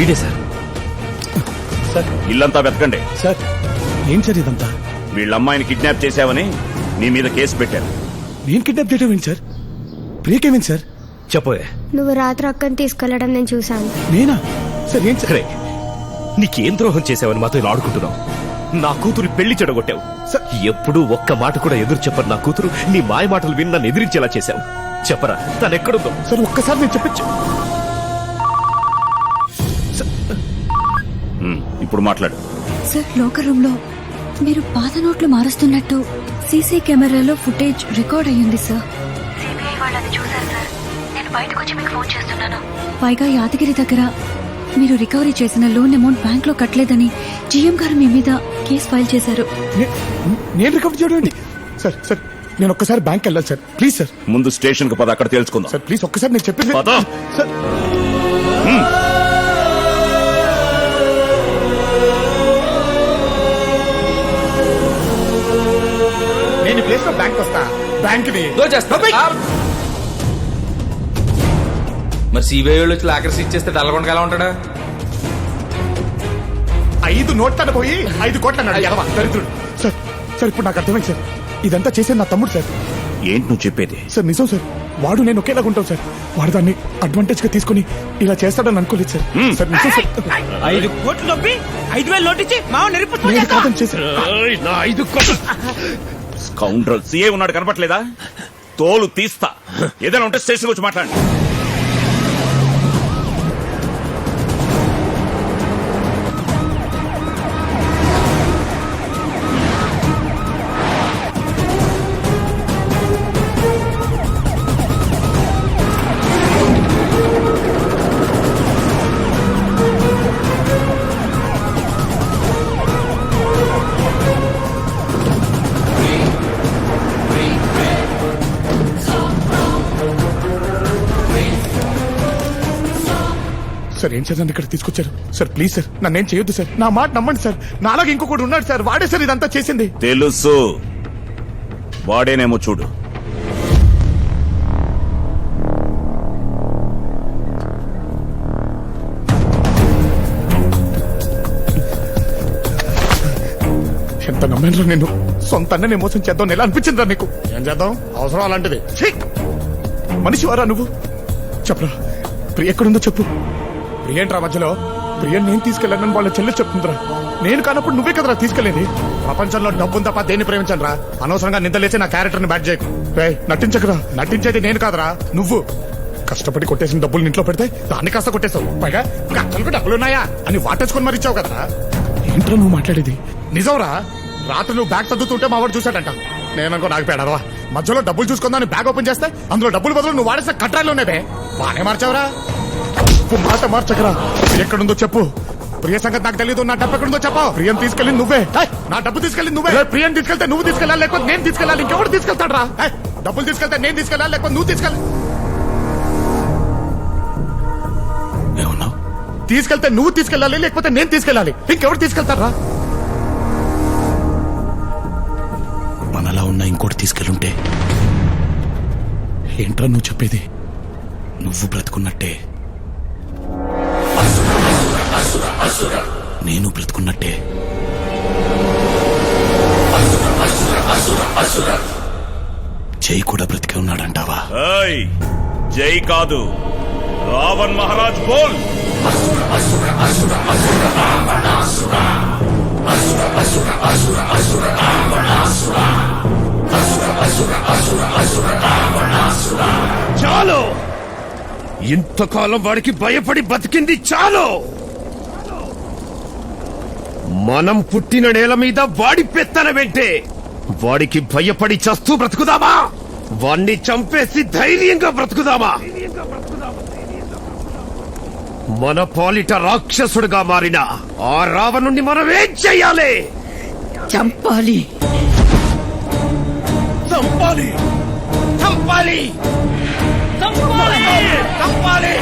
వీడే sir. Sir ఇల్లంతా వెతకండి. సార్ ఏం సార్ ఇదంతా? వీళ్ళ అమ్మాయిని కిడ్నాప్ చేశావని నీ మీద కేసు పెట్టారు. నేను కిడ్నాప్ చేయడం ఏంటి సార్? ప్రియకేమేంటి సార్? చెప్పోయే. నువ్వు రాత్రి అక్కని తీసుకెళ్లడం నేను చూశాను. నేనా సార్? ఏం సార్? అరే, నీకేం ద్రోహం చేసావని మాతో ఇలా ఆడుకుంటున్నావు? నా కూతురు పెళ్లి చెడగొట్టావు. సార్ ఎప్పుడూ ఒక్క మాట కూడా ఎదురు చెప్పరు నా కూతురు. నీ మాయ మాటలు విని నన్ను ఎదిరించేలా చేశావు. చెప్పరా, తనెక్కడుందో? సార్ ఒక్కసారి నేను చెప్పచ్చు. ఇప్పుడు మాట్లాడు. సార్, లోకర్ రూమ్ లో మీరు పాత నోట్లు మారుస్తున్నట్టు సీసీ కెమెరాలో ఫుటేజ్ రికార్డ్ అయ్యింది సార్. సిబిఐ వాళ్ళు అది చూశారు సార్. నేను బయటకు వచ్చి మీకు ఫోన్ చేస్తున్నాను. పైగా యాదగిరి దగ్గర మీరు రికవరీ చేసిన లోన్ అమౌంట్ బ్యాంక్ లో కట్టలేదని జీఎం గారు మీ మీద కేసు ఫైల్ చేశారు. నేను రికవర్ చేయడం ఏంటి? సార్ సార్ నేను ఒక్కసారి బ్యాంక్ వెళ్ళాలి సార్. Please sir. ముందు స్టేషన్ కు పద, అక్కడ తెలుసుకుందాం. సార్ ప్లీజ్ ఒక్కసారి నేను చెప్పేది పద. సార్. నేను ఈ ప్లేస్ లో బ్యాంక్ వస్తా. బ్యాంక్ ని మరి సిబిఐ వాళ్ళు వచ్చి లాకర్స్ ఇచ్చేస్తే డల్లగొండగా ఎలా ఉంటాడా? 5 నోట్లను పోయి 5 కోట్ల అన్నాడు ఎడవ దరిద్రుడు. సార్ సార్ ఇప్పుడు నాకు అర్థమైంది సార్. ఇదంతా చేసేది నా తమ్ముడు సార్. ఏంటి నువ్వు చెప్పేది? సార్ నిజం సార్. వాడు నేను ఒకేలాగా ఉంటాం సార్. వాడు దాన్ని అడ్వాంటేజ్ గా తీసుకుని ఇలా చేస్తాడని అనుకోలేదు సార్. సార్ నిజం సార్. 5 కోట్లు నొప్పి 5,000 నోటించి నేను కాదని చేశాను. నా 5 కోట్లు. స్కౌండ్రల్ సీఏ ఉన్నాడు, కనపట్లేదా? తోలు తీస్తా. ఏదైనా ఉంటే స్టేషన్ వచ్చి మాట్లాడండి. సార్ ఏం చేద్దాం ఇక్కడ తీసుకొచ్చారు సార్? ప్లీజ్ సార్ నన్నేం చేయొద్దు సార్. నా మాట నమ్మండి సార్. నాలాగా ఇంకొకటి ఉన్నాడు సార్. వాడే సార్ ఇదంతా చేసింది. తెలుసు, వాడేనేమో చూడు. ఎంత నమ్మేంద్ర నేను సొంత అన్ననే మోసం చేద్దాం ఎలా అనిపించిందిరా నీకు? ఏం చేద్దాం, అవసరం అలాంటిది. మనిషి వారా నువ్వు? చెప్పరా ప్రియ ఎక్కడుందో చెప్పు. ప్రియంట్రా మధ్యలో? ప్రియ నేను తీసుకెళ్ళానని వాళ్ళ చెల్లెలు చెప్తుందిరా. నేను కానప్పుడు నువ్వే కదరా తీసుకెళ్ళేది. ప్రపంచంలో డబ్బును తప్ప దేన్ని ప్రేమించను రా. అనవసరంగా నిందలేసి నా క్యారెక్టర్ ని బ్యాట్ చేయకు. నటించకరా. నటించేది నేను కాదరా, నువ్వు. కష్టపడి కొట్టేసిన డబ్బులు ఇంట్లో పెడితే దాన్ని కాస్త కొట్టేశావు. పైగా కట్టలకు డబ్బులున్నాయా అని వాటేసుకొని మరి ఇచ్చావు కదరా. ఏంట్రా నువ్వు మాట్లాడేది? నిజంరా. రాత్రి నువ్వు బ్యాగ్ చదువుతుంటే మా వాడు చూశాడంట. నేననుకో నాకు పేడవా. మధ్యలో డబ్బులు చూసుకుందాని బ్యాగ్ ఓపెన్ చేస్తే అందులో డబ్బులు బదులు నువ్వు వాడేస్తే కట్రాలు ఉన్నావే. బానే మార్చావురా. మాట మార్చకరా. ఎక్కడుందో చెప్పు. ప్రియ సంగతి నాకు తెలియదు. నా డబ్బు ఎక్కడుందో చెప్పు. ప్రియం తీసుకెళ్ళి నువ్వే. నా డబ్బు తీసుకెళ్ళి నువ్వే. ప్రియం తీసుకెళ్తే నువ్వు తీసుకెళ్ళాలి, లేకపోతే నేను తీసుకెళ్ళాలి. ఇంకెవరు తీసుకెళ్తాడు రా? డబ్బులు తీసుకెళ్తే నేను తీసుకెళ్ళాలి, లేకపోతే నువ్వు తీసుకెళ్ళాలి. ఏమన్నావు? తీసుకెళ్తే నువ్వు తీసుకెళ్ళాలి, లేకపోతే నేను తీసుకెళ్ళాలి. ఇంకెవరు తీసుకెళ్తారా? మనలా ఉన్న ఇంకోటి తీసుకెళ్ళుంటే ఏంట్రా నువ్వు చెప్పేది? నువ్వు బ్రతుకున్నట్టే నేను బ్రతుకున్నట్టే. జై కూడా బ్రతికే ఉన్నాడంటావా? జై కాదు, రావణ్ మహారాజ్ బోల్. చాలు, ఇంతకాలం వాడికి భయపడి బతికింది చాలు. మనం పుట్టిన నేల మీద వాడి పెత్తనమేంటే? వాడికి భయపడి చస్తూ బ్రతుకుదామా? వాణ్ణి చంపేసి ధైర్యంగా బ్రతుకుదామా? మన పాలిట రాక్షసుడుగా మారిన ఆ రావణుణ్ణి మనం ఏం చెయ్యాలి? చంపాలి. చంపాలి, చంపాలి, చంపాలి, చంపాలి.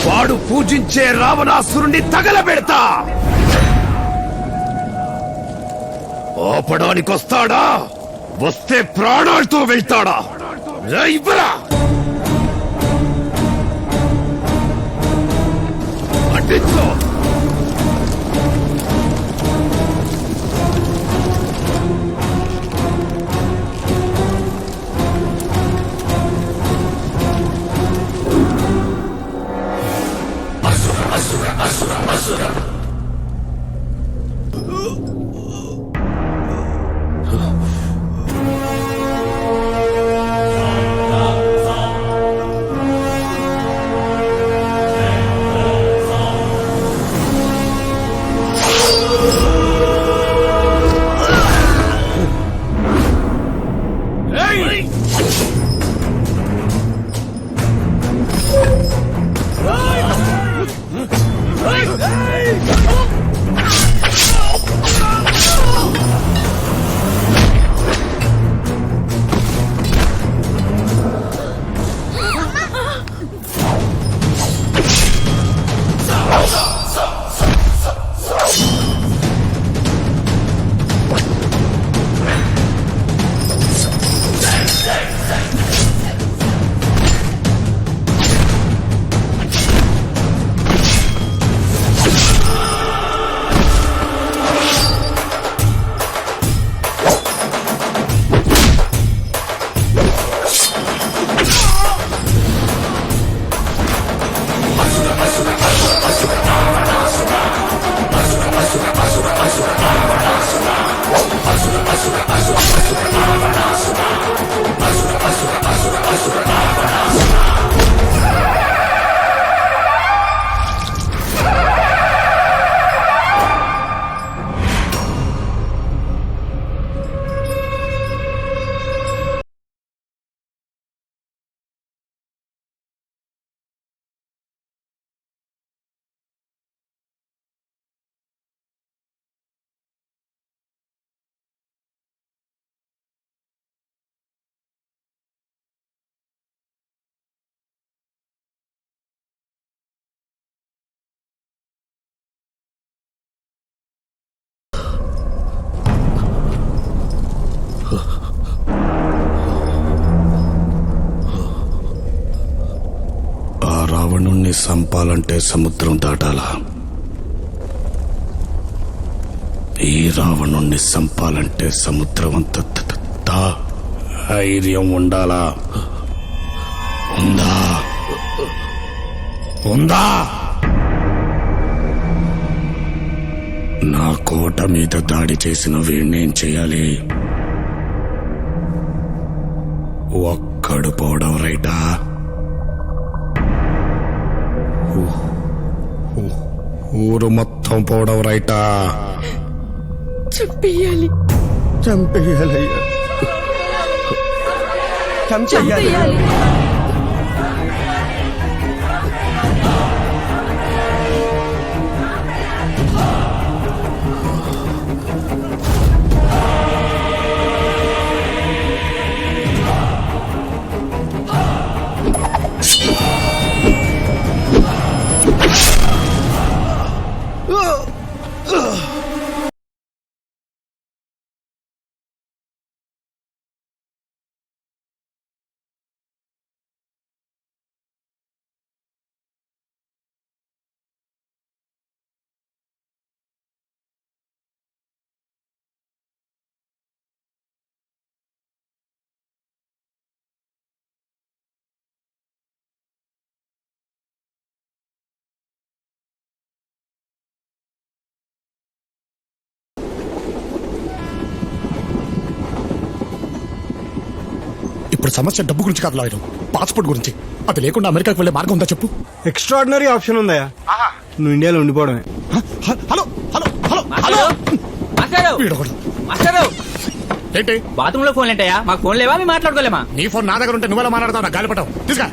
వాడు పూజించే రావణాసురుణ్ణి తగలబెడతా. ఆపడానికొస్తాడా? వస్తే ప్రాణాలతో వెళ్తాడా? ఇవ్వరా. రావణుణ్ణి సంపాలంటే సముద్రం దాటాలా, ఈ రావణుణ్ణి సంపాలంటే సముద్రం అంత ధైర్యం ఉండాలా? ఉందా? ఉందా? నా కోట మీద దాడి చేసిన వీణ్ణేం చేయాలి? ఒక్కడు పోవడం రైటా? ఊరు మొత్తం పోవడం రైటా? చంపేయాలి. చంపేయాలయ్యా, చంపేయాలి. ఇప్పుడు సమస్య డబ్బు గురించి కాదు లాయరు, పాస్పోర్ట్ గురించి. అది లేకుండా అమెరికాకి వెళ్లే మార్గం ఉందా చెప్పు? ఎక్స్ట్రాడినరీ ఆప్షన్ ఉందయ్యా, నువ్వు ఇండియాలో ఉండిపోవడమే. హలో హలో హలో హలో వీడొకడు. ఏంటి బాత్రూమ్ లో ఫోన్ ఏంటయ్యా? మాకు ఫోన్ లేవా? మేము మాట్లాడుకోలేమా? నీ ఫోన్ నా దగ్గర ఉంటే నువ్వెలా మాట్లాడతావు? నా గాలిపటం తీసుకా.